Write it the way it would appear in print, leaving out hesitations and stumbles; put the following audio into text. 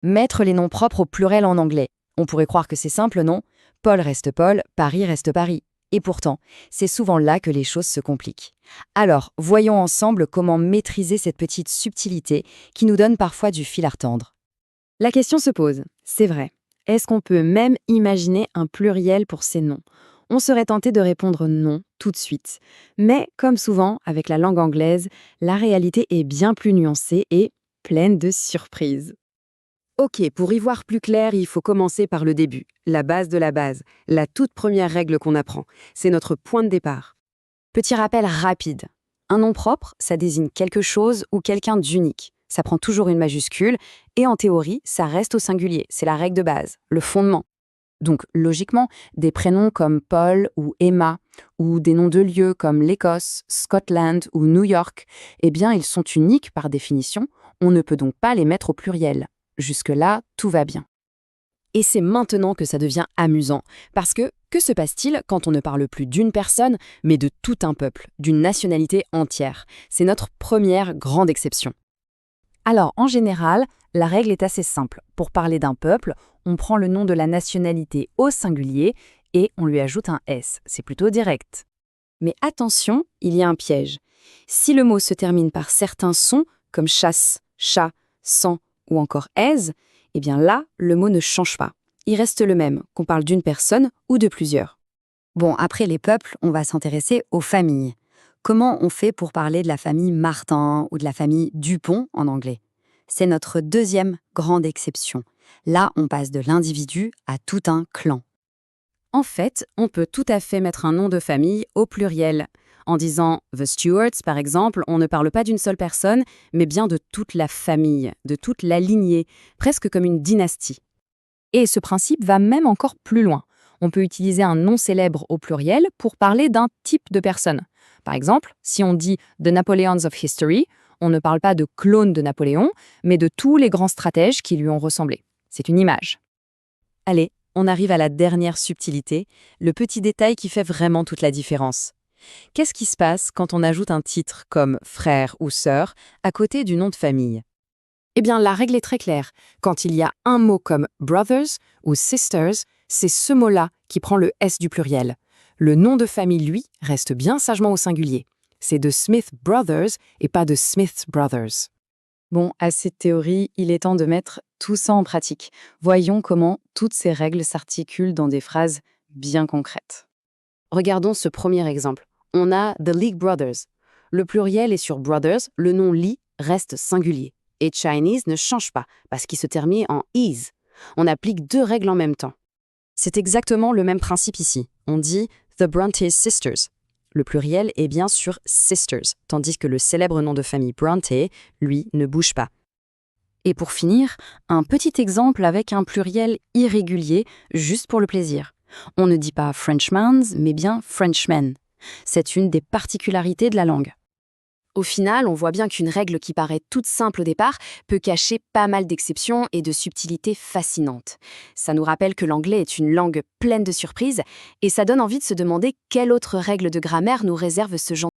Mettre les noms propres au pluriel en anglais. On pourrait croire que c'est simple, non? Paul reste Paul, Paris reste Paris. Et pourtant, c'est souvent là que les choses se compliquent. Alors, voyons ensemble comment maîtriser cette petite subtilité qui nous donne parfois du fil à retordre. La question se pose, c'est vrai. Est-ce qu'on peut même imaginer un pluriel pour ces noms? On serait tenté de répondre non tout de suite. Mais comme souvent avec la langue anglaise, la réalité est bien plus nuancée et pleine de surprises. Ok, pour y voir plus clair, il faut commencer par le début, la base de la base, la toute première règle qu'on apprend. C'est notre point de départ. Petit rappel rapide. Un nom propre, ça désigne quelque chose ou quelqu'un d'unique. Ça prend toujours une majuscule et en théorie, ça reste au singulier. C'est la règle de base, le fondement. Donc, logiquement, des prénoms comme Paul ou Emma, ou des noms de lieux comme l'Écosse, Scotland ou New York, eh bien, ils sont uniques par définition. On ne peut donc pas les mettre au pluriel. Jusque-là, tout va bien. Et c'est maintenant que ça devient amusant, parce que se passe-t-il quand on ne parle plus d'une personne, mais de tout un peuple, d'une nationalité entière? C'est notre première grande exception. Alors, en général, la règle est assez simple. Pour parler d'un peuple, on prend le nom de la nationalité au singulier et on lui ajoute un S. C'est plutôt direct. Mais attention, il y a un piège. Si le mot se termine par certains sons, comme chasse, chat, sang ou encore aise, eh bien là, le mot ne change pas. Il reste le même, qu'on parle d'une personne ou de plusieurs. Bon, après les peuples, on va s'intéresser aux familles. Comment on fait pour parler de la famille Martin ou de la famille Dupont en anglais? C'est notre deuxième grande exception. Là, on passe de l'individu à tout un clan. En fait, on peut tout à fait mettre un nom de famille au pluriel. En disant The Stuarts, par exemple, on ne parle pas d'une seule personne, mais bien de toute la famille, de toute la lignée, presque comme une dynastie. Et ce principe va même encore plus loin. On peut utiliser un nom célèbre au pluriel pour parler d'un type de personne. Par exemple, si on dit The Napoleons of History, on ne parle pas de clone de Napoléon, mais de tous les grands stratèges qui lui ont ressemblé. C'est une image. Allez, on arrive à la dernière subtilité, le petit détail qui fait vraiment toute la différence. Qu'est-ce qui se passe quand on ajoute un titre comme frère ou sœur à côté du nom de famille? Eh bien, la règle est très claire. Quand il y a un mot comme brothers ou sisters, c'est ce mot-là qui prend le S du pluriel. Le nom de famille, lui, reste bien sagement au singulier. C'est de Smith Brothers et pas de Smith's Brothers. Bon, assez de théorie, il est temps de mettre tout ça en pratique. Voyons comment toutes ces règles s'articulent dans des phrases bien concrètes. Regardons ce premier exemple. On a The League Brothers. Le pluriel est sur brothers, le nom Lee reste singulier. Et Chinese ne change pas, parce qu'il se termine en is. On applique deux règles en même temps. C'est exactement le même principe ici. On dit The Bronte Sisters. Le pluriel est bien sur sisters, tandis que le célèbre nom de famille Bronte, lui, ne bouge pas. Et pour finir, un petit exemple avec un pluriel irrégulier, juste pour le plaisir. On ne dit pas Frenchmans, mais bien Frenchmen. C'est une des particularités de la langue. Au final, on voit bien qu'une règle qui paraît toute simple au départ peut cacher pas mal d'exceptions et de subtilités fascinantes. Ça nous rappelle que l'anglais est une langue pleine de surprises et ça donne envie de se demander quelle autre règle de grammaire nous réserve ce genre